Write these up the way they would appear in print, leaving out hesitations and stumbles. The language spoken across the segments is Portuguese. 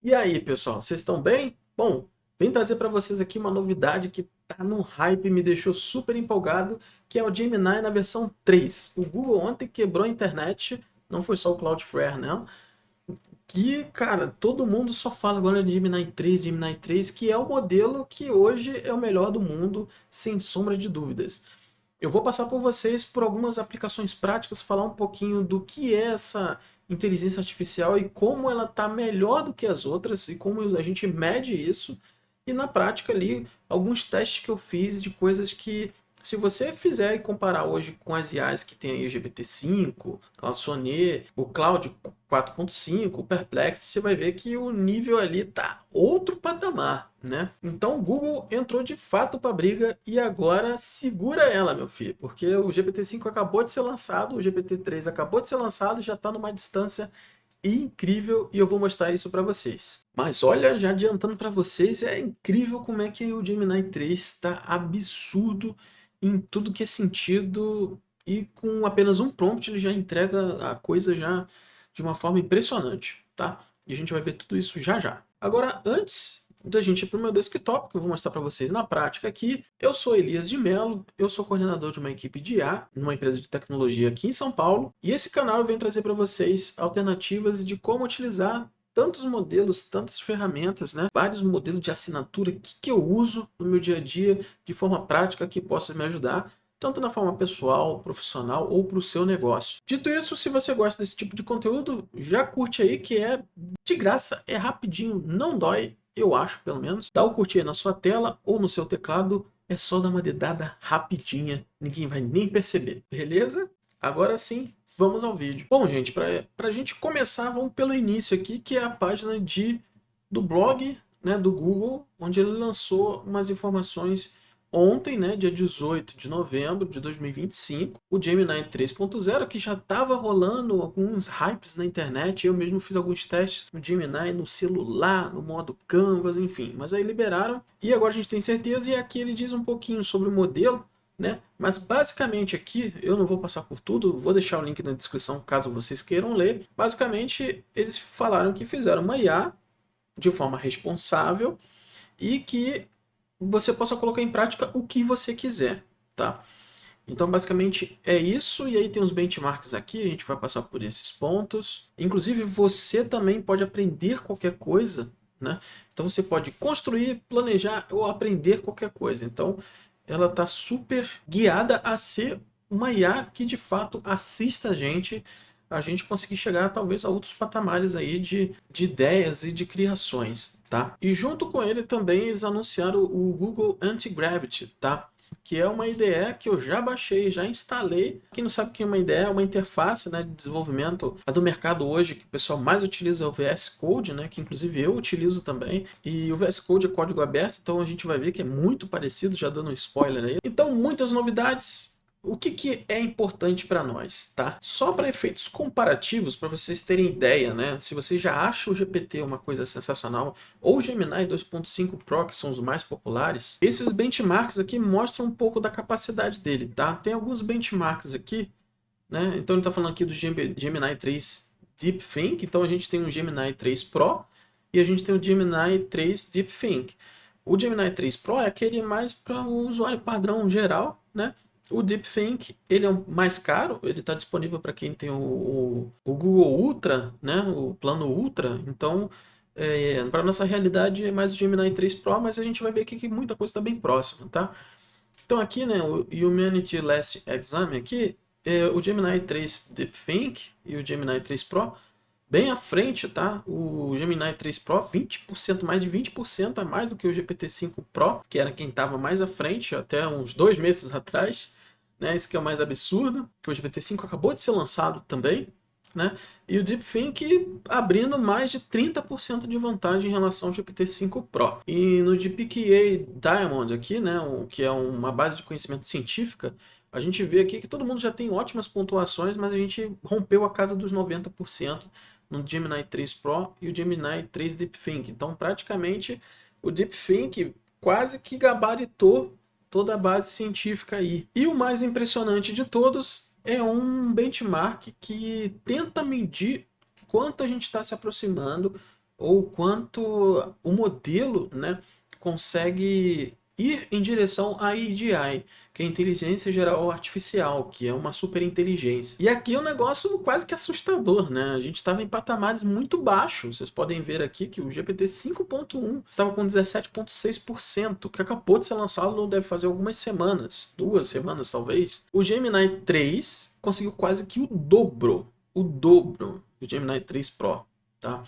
E aí, pessoal, vocês estão bem? Bom, vim trazer para vocês aqui uma novidade que tá no hype e me deixou super empolgado, que é o Gemini na versão 3. O Google ontem quebrou a internet, não foi só o Cloudflare, não. Que, cara, todo mundo só fala agora de Gemini 3, que é o modelo que hoje é o melhor do mundo, sem sombra de dúvidas. Eu vou passar por vocês por algumas aplicações práticas, falar um pouquinho do que é essa inteligência artificial e como ela está melhor do que as outras e como a gente mede isso. E na prática ali, alguns testes que eu fiz de coisas que, se você fizer e comparar hoje com as IAs que tem aí o GPT-5, Claude Sonnet, o Claude 4.5, o Perplexity, você vai ver que o nível ali tá outro patamar, né? Então o Google entrou de fato para a briga e agora segura ela, meu filho, porque o GPT-5 acabou de ser lançado, o GPT-3 acabou de ser lançado e já está numa distância incrível e eu vou mostrar isso para vocês. Mas olha, já adiantando para vocês, é incrível como é que o Gemini 3 está absurdo em tudo que é sentido e com apenas um prompt ele já entrega a coisa já de uma forma impressionante, tá? E a gente vai ver tudo isso já já. Agora, antes da gente ir para o meu desktop, que eu vou mostrar para vocês na prática aqui, eu sou Elias de Mello, eu sou coordenador de uma equipe de IA, numa empresa de tecnologia aqui em São Paulo, e esse canal vem trazer para vocês alternativas de como utilizar tantos modelos, tantas ferramentas, né? Vários modelos de assinatura que eu uso no meu dia a dia de forma prática que possa me ajudar tanto na forma pessoal, profissional ou para o seu negócio. Dito isso, se você gosta desse tipo de conteúdo, já curte aí que é de graça, é rapidinho, não dói, eu acho pelo menos. Dá o curtir aí na sua tela ou no seu teclado, é só dar uma dedada rapidinha, ninguém vai nem perceber, beleza? Agora sim, vamos ao vídeo. Bom, gente, para a gente começar, vamos pelo início aqui, que é a página do blog, né, do Google, onde ele lançou umas informações ontem, né, dia 18 de novembro de 2025, o Gemini 3.0, que já estava rolando alguns hypes na internet, eu mesmo fiz alguns testes no Gemini, no celular, no modo Canvas, enfim, mas aí liberaram, e agora a gente tem certeza, e aqui ele diz um pouquinho sobre o modelo, né? Mas basicamente aqui, eu não vou passar por tudo, vou deixar o link na descrição caso vocês queiram ler. Basicamente, eles falaram que fizeram uma IA de forma responsável e que você possa colocar em prática o que você quiser, tá? Então, basicamente é isso, e aí tem os benchmarks aqui, a gente vai passar por esses pontos. Inclusive, você também pode aprender qualquer coisa, né? Então, você pode construir, planejar ou aprender qualquer coisa. Então, ela está super guiada a ser uma IA que, de fato, assista a gente conseguir chegar talvez a outros patamares aí de ideias e de criações, tá? E junto com ele também eles anunciaram o Google Anti-Gravity, tá? Que é uma IDE que eu já baixei, já instalei. Quem não sabe o que é uma IDE, é uma interface, né, de desenvolvimento. A do mercado hoje, que o pessoal mais utiliza é o VS Code, né, que inclusive eu utilizo também. E o VS Code é código aberto, então a gente vai ver que é muito parecido, já dando um spoiler aí. Então, muitas novidades. O que é importante para nós, tá? Só para efeitos comparativos, para vocês terem ideia, né? Se você já acha o GPT uma coisa sensacional, ou o Gemini 2.5 Pro, que são os mais populares, esses benchmarks aqui mostram um pouco da capacidade dele, tá? Tem alguns benchmarks aqui, né? Então ele está falando aqui do Gemini 3 DeepThink, então a gente tem um Gemini 3 Pro e a gente tem o Gemini 3 DeepThink. O Gemini 3 Pro é aquele mais para o usuário padrão geral, né? O DeepThink, ele é mais caro, ele está disponível para quem tem o Google Ultra, né? O plano Ultra. Então, para nossa realidade é mais o Gemini 3 Pro, mas a gente vai ver aqui que muita coisa está bem próxima, tá? Então aqui, né, o Humanity Last Exam aqui, o Gemini 3 DeepThink e o Gemini 3 Pro bem à frente, tá? O Gemini 3 Pro 20%, mais de 20% a mais do que o GPT-5 Pro, que era quem estava mais à frente até uns 2 meses atrás, né? Isso que é o mais absurdo, que o GPT-5 acabou de ser lançado também, né? E o DeepThink abrindo mais de 30% de vantagem em relação ao GPT-5 Pro. E no GPKA Diamond aqui, né, que é uma base de conhecimento científica, a gente vê aqui que todo mundo já tem ótimas pontuações, mas a gente rompeu a casa dos 90% no Gemini 3 Pro e o Gemini 3 DeepThink. Então, praticamente, o DeepThink quase que gabaritou toda a base científica aí. E o mais impressionante de todos é um benchmark que tenta medir quanto a gente está se aproximando ou quanto o modelo, né, consegue ir em direção à AGI, que é a inteligência geral artificial, que é uma superinteligência. E aqui é um negócio quase que assustador, né? A gente estava em patamares muito baixos. Vocês podem ver aqui que o GPT 5.1 estava com 17,6%, que acabou de ser lançado, deve fazer algumas semanas, 2 semanas talvez. O Gemini 3 conseguiu quase que o dobro do Gemini 3 Pro, tá?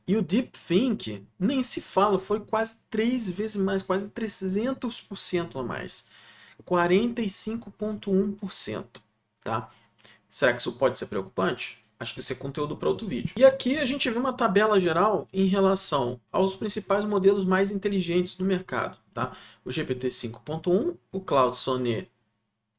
E o DeepThink nem se fala, foi quase 3 vezes mais, quase 300% a mais. 45,1%, tá? Será que isso pode ser preocupante? Acho que isso é conteúdo para outro vídeo. E aqui a gente vê uma tabela geral em relação aos principais modelos mais inteligentes do mercado, tá? O GPT 5.1, o Claude Sonnet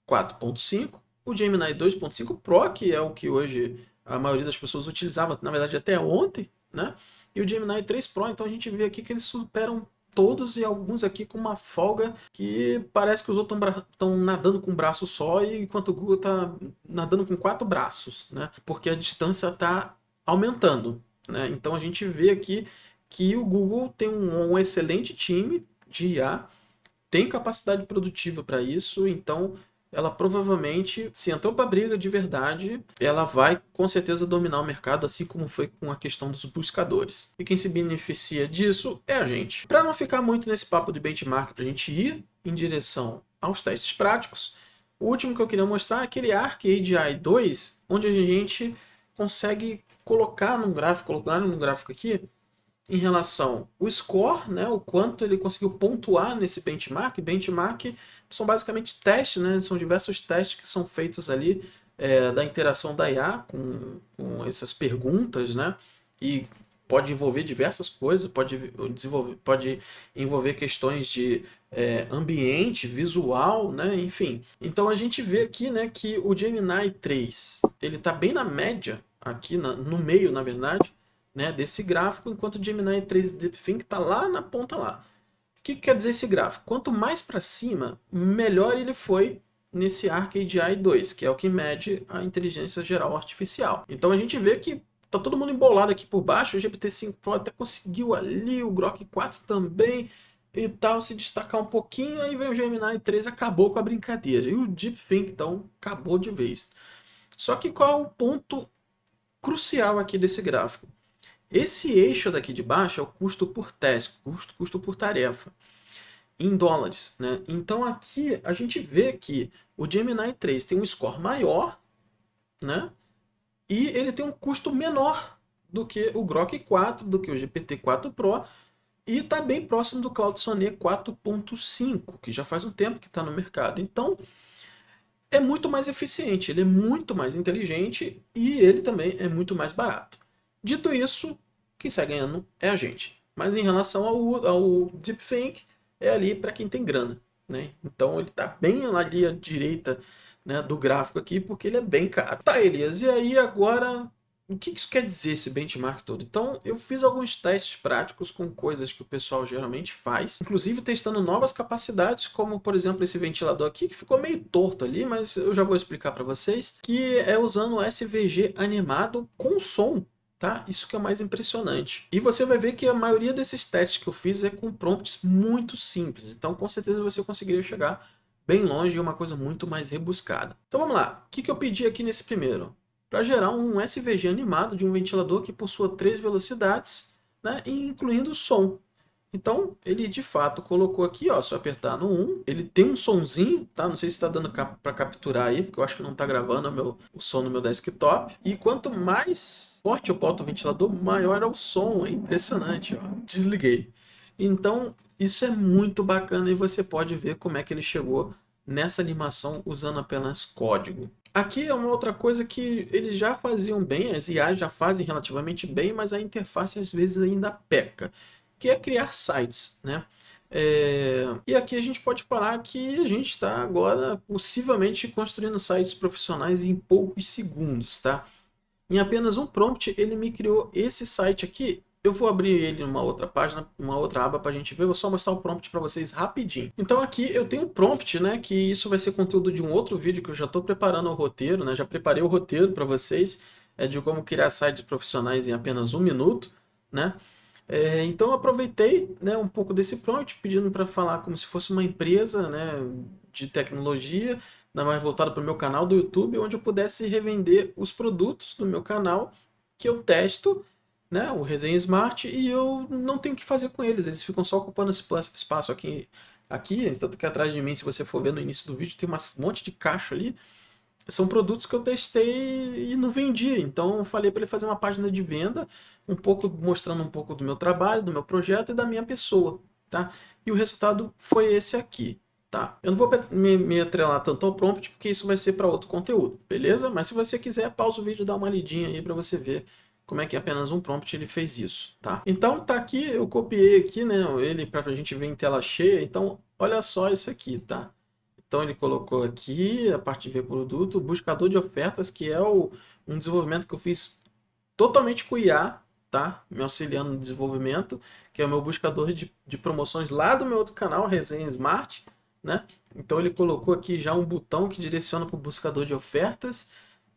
4.5, o Gemini 2.5 Pro, que é o que hoje a maioria das pessoas utilizava, na verdade até ontem, né? E o Gemini 3 Pro, então a gente vê aqui que eles superam todos e alguns aqui com uma folga que parece que os outros estão nadando com um braço só, enquanto o Google está nadando com 4 braços, né? Porque a distância está aumentando, né? Então a gente vê aqui que o Google tem um excelente time de IA, tem capacidade produtiva para isso, então ela provavelmente, se entrou para a briga de verdade, ela vai com certeza dominar o mercado, assim como foi com a questão dos buscadores. E quem se beneficia disso é a gente. Para não ficar muito nesse papo de benchmark, para a gente ir em direção aos testes práticos, o último que eu queria mostrar é aquele Arc AGI 2, onde a gente consegue colocar num gráfico aqui, em relação ao score, né, o quanto ele conseguiu pontuar nesse benchmark. Benchmark são basicamente testes, né, são diversos testes que são feitos ali da interação da IA com essas perguntas, né, e pode envolver diversas coisas, pode envolver questões de ambiente, visual, né, enfim. Então a gente vê aqui, né, que o Gemini 3 ele está bem na média, aqui no meio, na verdade, né, desse gráfico, enquanto o Gemini 3 DeepThink está lá na ponta lá. O que quer dizer esse gráfico? Quanto mais para cima, melhor ele foi nesse Arc AGI 2, que é o que mede a inteligência geral artificial. Então a gente vê que tá todo mundo embolado aqui por baixo, o GPT-5 Pro até conseguiu ali, o Grok 4 também e tal, se destacar um pouquinho, aí vem o Gemini 3, acabou com a brincadeira. E o DeepThink, então, acabou de vez. Só que qual é o ponto crucial aqui desse gráfico? Esse eixo daqui de baixo é o custo por task, custo por tarefa, em dólares, né? Então aqui a gente vê que o Gemini 3 tem um score maior, né? E ele tem um custo menor do que o Grok 4, do que o GPT-4 Pro, e está bem próximo do Claude Sonnet 4.5, que já faz um tempo que está no mercado. Então é muito mais eficiente, ele é muito mais inteligente e ele também é muito mais barato. Dito isso, quem sai ganhando é a gente. Mas em relação ao DeepThink, é ali para quem tem grana, né? Então ele está bem ali à direita, né, do gráfico aqui, porque ele é bem caro. Tá, Elias, e aí agora, o que isso quer dizer, esse benchmark todo? Então eu fiz alguns testes práticos com coisas que o pessoal geralmente faz, inclusive testando novas capacidades, como por exemplo esse ventilador aqui, que ficou meio torto ali, mas eu já vou explicar para vocês, que é usando o SVG animado com som. Tá? Isso que é mais impressionante. E você vai ver que a maioria desses testes que eu fiz é com prompts muito simples. Então, com certeza, você conseguiria chegar bem longe e uma coisa muito mais rebuscada. Então, vamos lá. O que eu pedi aqui nesse primeiro? Para gerar um SVG animado de um ventilador que possua 3 velocidades, né, incluindo som. Então, ele de fato colocou aqui, ó, se eu apertar no 1, ele tem um sonzinho, tá? Não sei se está dando para capturar aí, porque eu acho que não está gravando o som no meu desktop. E quanto mais forte eu boto o ventilador, maior é o som. É impressionante, ó. Desliguei. Então, isso é muito bacana e você pode ver como é que ele chegou nessa animação usando apenas código. Aqui é uma outra coisa que eles já faziam bem, as IAs já fazem relativamente bem, mas a interface às vezes ainda peca, que é criar sites, né? E aqui a gente pode falar que a gente está agora possivelmente construindo sites profissionais em poucos segundos, tá? Em apenas um prompt ele me criou esse site aqui. Eu vou abrir ele numa outra página, uma outra aba para a gente ver. Vou só mostrar o prompt para vocês rapidinho. Então aqui eu tenho um prompt, né? Que isso vai ser conteúdo de um outro vídeo que eu já estou preparando o roteiro, né? Já preparei o roteiro para vocês, de como criar sites profissionais em apenas um minuto, né? Então eu aproveitei, né, um pouco desse prompt, pedindo para falar como se fosse uma empresa, né, de tecnologia, ainda mais voltada para o meu canal do YouTube, onde eu pudesse revender os produtos do meu canal que eu testo, né, o Resenha Smart, e eu não tenho o que fazer com eles, eles ficam só ocupando esse espaço aqui, tanto que atrás de mim, se você for ver no início do vídeo, tem um monte de caixa ali. São produtos que eu testei e não vendi. Então eu falei para ele fazer uma página de venda, um pouco mostrando um pouco do meu trabalho, do meu projeto e da minha pessoa, tá? E o resultado foi esse aqui, tá? Eu não vou me atrelar tanto ao prompt porque isso vai ser para outro conteúdo, beleza? Mas se você quiser, pausa o vídeo e dá uma lidinha aí para você ver como é que apenas um prompt ele fez isso, tá? Então tá aqui, eu copiei aqui, né, ele para a gente ver em tela cheia. Então olha só isso aqui, tá? Então ele colocou aqui a parte de ver produto, buscador de ofertas, que é um desenvolvimento que eu fiz totalmente com IA, tá? Me auxiliando no desenvolvimento, que é o meu buscador de promoções lá do meu outro canal, Resenha Smart, né? Então ele colocou aqui já um botão que direciona para o buscador de ofertas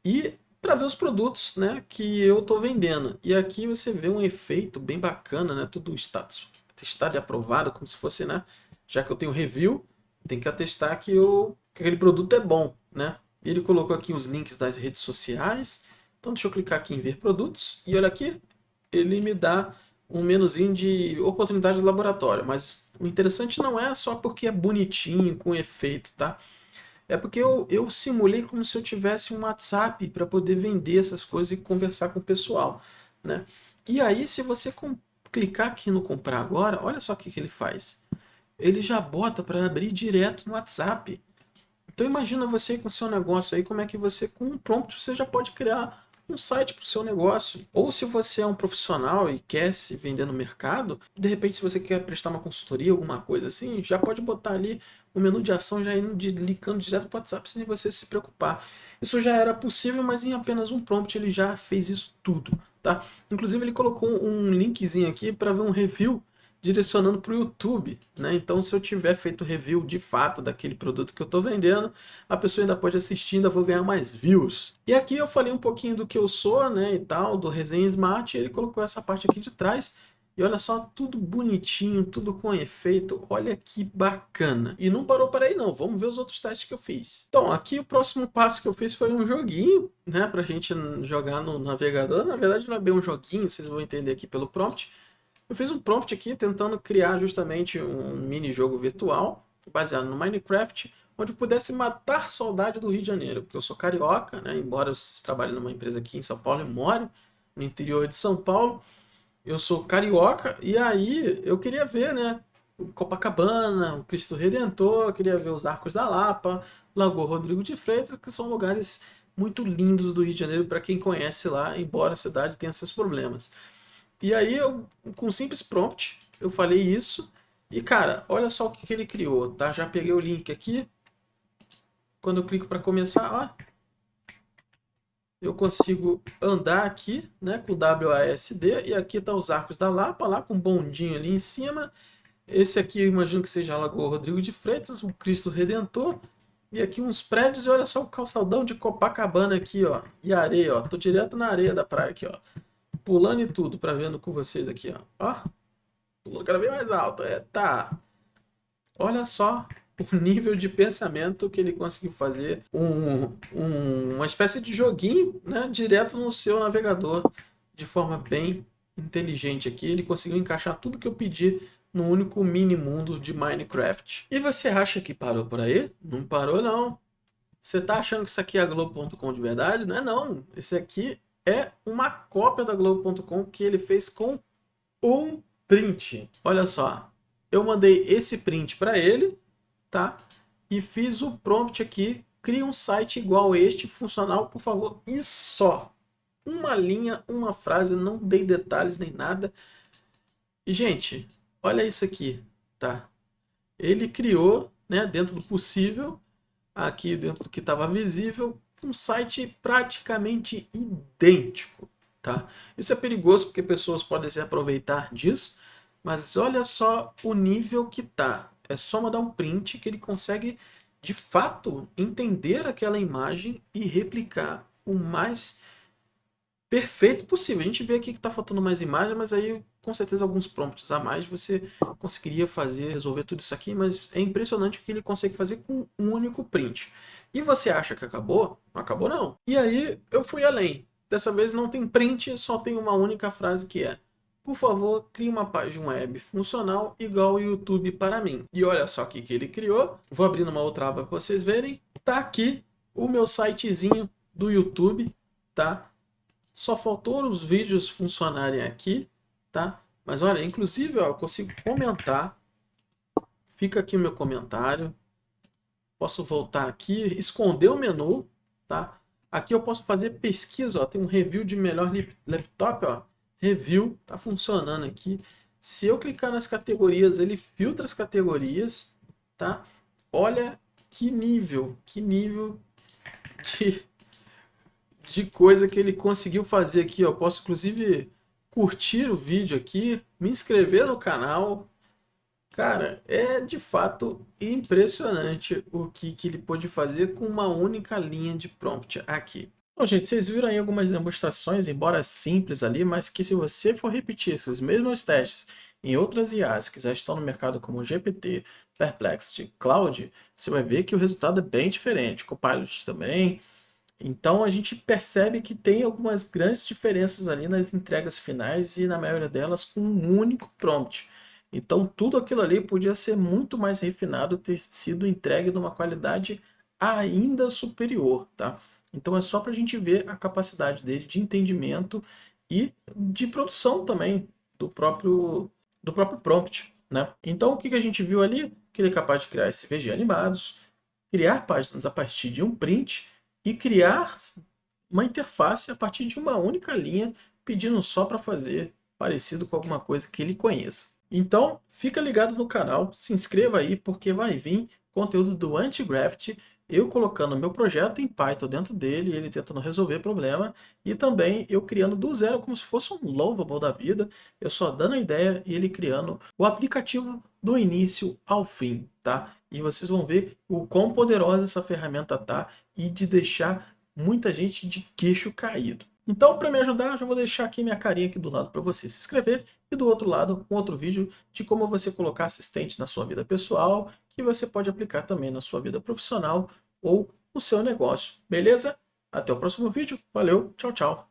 e para ver os produtos, né, que eu estou vendendo. E aqui você vê um efeito bem bacana, né? Tudo status testado e aprovado, como se fosse, né? Já que eu tenho review, tem que atestar que aquele produto é bom, né? Ele colocou aqui os links das redes sociais. Então deixa eu clicar aqui em ver produtos e olha aqui, ele me dá um menuzinho de oportunidade de laboratório, mas o interessante não é só porque é bonitinho, com efeito, tá? É porque eu simulei como se eu tivesse um WhatsApp para poder vender essas coisas e conversar com o pessoal, né? E aí, se você clicar aqui no comprar agora, olha só o que ele faz. Ele já bota para abrir direto no WhatsApp. Então imagina você com o seu negócio aí, como é que você, com um prompt, você já pode criar um site para o seu negócio. Ou se você é um profissional e quer se vender no mercado, de repente se você quer prestar uma consultoria, alguma coisa assim, já pode botar ali o menu de ação já indo ligando direto para o WhatsApp sem você se preocupar. Isso já era possível, mas em apenas um prompt ele já fez isso tudo, tá? Inclusive ele colocou um linkzinho aqui para ver um review direcionando para o YouTube, né? Então, se eu tiver feito review de fato daquele produto que eu estou vendendo, a pessoa ainda pode assistir, ainda vou ganhar mais views. E aqui eu falei um pouquinho do que eu sou, né, e tal, do Resenha Smart, e ele colocou essa parte aqui de trás. E olha só, tudo bonitinho, tudo com efeito, olha que bacana. E não parou por aí não, vamos ver os outros testes que eu fiz. Então, aqui o próximo passo que eu fiz foi um joguinho, né, pra gente jogar no navegador. Na verdade não é bem um joguinho, vocês vão entender aqui pelo prompt. Eu fiz um prompt aqui tentando criar justamente um mini-jogo virtual baseado no Minecraft, onde eu pudesse matar saudade do Rio de Janeiro, porque eu sou carioca, né? Embora eu trabalhe numa empresa aqui em São Paulo, eu moro no interior de São Paulo, eu sou carioca, e aí eu queria ver, né? Copacabana, o Cristo Redentor, eu queria ver os Arcos da Lapa, Lagoa Rodrigo de Freitas, que são lugares muito lindos do Rio de Janeiro para quem conhece lá, embora a cidade tenha seus problemas. E aí, com um simples prompt, eu falei isso. E, cara, olha só o que ele criou, tá? Já peguei o link aqui. Quando eu clico para começar, ó, eu consigo andar aqui, né, com o WASD. E aqui tá os Arcos da Lapa, lá com um bondinho ali em cima. Esse aqui eu imagino que seja a Lagoa Rodrigo de Freitas, o Cristo Redentor. E aqui uns prédios, e olha só o calçadão de Copacabana aqui, ó. E areia, ó. Tô direto na areia da praia aqui, ó. Pulando e tudo para vendo com vocês aqui, ó. Ó, pulando cada vez mais alto. Tá. Olha só o nível de pensamento que ele conseguiu fazer. Uma espécie de joguinho, né, direto no seu navegador, de forma bem inteligente aqui. Ele conseguiu encaixar tudo que eu pedi no único mini mundo de Minecraft. E você acha que parou por aí? Não parou, não. Você tá achando que isso aqui é a Globo.com de verdade? Não é não. Esse aqui é uma cópia da Globo.com que ele fez com um print. Olha só, eu mandei esse print para ele, tá? E fiz o prompt aqui, cria um site igual este, funcional, por favor, e só. Uma linha, uma frase, não dei detalhes nem nada. E, gente, olha isso aqui, tá? Ele criou, né, dentro do possível, aqui dentro do que estava visível, um site praticamente idêntico, tá? Isso é perigoso porque pessoas podem se aproveitar disso, mas olha só o nível que tá. É só mandar um print que ele consegue, de fato, entender aquela imagem e replicar o mais perfeito possível. A gente vê aqui que está faltando mais imagem, mas aí com certeza alguns prompts a mais você conseguiria resolver tudo isso aqui, mas é impressionante o que ele consegue fazer com um único print. E você acha que acabou? Não acabou não. E aí eu fui além. Dessa vez não tem print, só tem uma única frase que é: por favor, crie uma página web funcional igual ao YouTube para mim. E olha só o que ele criou. Vou abrir numa outra aba para vocês verem. Tá aqui o meu sitezinho do YouTube, tá? Só faltou os vídeos funcionarem aqui, tá? Mas olha, inclusive, ó, eu consigo comentar. Fica aqui o meu comentário. Posso voltar aqui, esconder o menu, tá? Aqui eu posso fazer pesquisa, ó. Tem um review de melhor laptop, ó. Review, tá funcionando aqui. Se eu clicar nas categorias, ele filtra as categorias, tá? Olha que nível de, de coisa que ele conseguiu fazer aqui, ó. Eu posso inclusive curtir o vídeo aqui, me inscrever no canal. Cara, é de fato impressionante o que ele pôde fazer com uma única linha de prompt aqui. Bom, gente, vocês viram aí algumas demonstrações, embora simples ali, mas que se você for repetir esses mesmos testes em outras IAs que já estão no mercado como GPT, Perplexity, Claude, você vai ver que o resultado é bem diferente. Copilot também. Então a gente percebe que tem algumas grandes diferenças ali nas entregas finais e na maioria delas com um único prompt. Então tudo aquilo ali podia ser muito mais refinado, ter sido entregue numa qualidade ainda superior, tá? Então é só para a gente ver a capacidade dele de entendimento e de produção também do próprio prompt, né? Então o que a gente viu ali? Que ele é capaz de criar SVG animados, criar páginas a partir de um print e criar uma interface a partir de uma única linha, pedindo só para fazer parecido com alguma coisa que ele conheça. Então, fica ligado no canal, se inscreva aí, porque vai vir conteúdo do Antigraft, eu colocando meu projeto em Python dentro dele, ele tentando resolver problema, e também eu criando do zero como se fosse um Lovable da vida, eu só dando a ideia e ele criando o aplicativo do início ao fim, tá? E vocês vão ver o quão poderosa essa ferramenta tá e de deixar muita gente de queixo caído. Então, para me ajudar, eu já vou deixar aqui minha carinha aqui do lado para você se inscrever e do outro lado um outro vídeo de como você colocar assistente na sua vida pessoal, que você pode aplicar também na sua vida profissional ou no seu negócio. Beleza? Até o próximo vídeo. Valeu, tchau, tchau.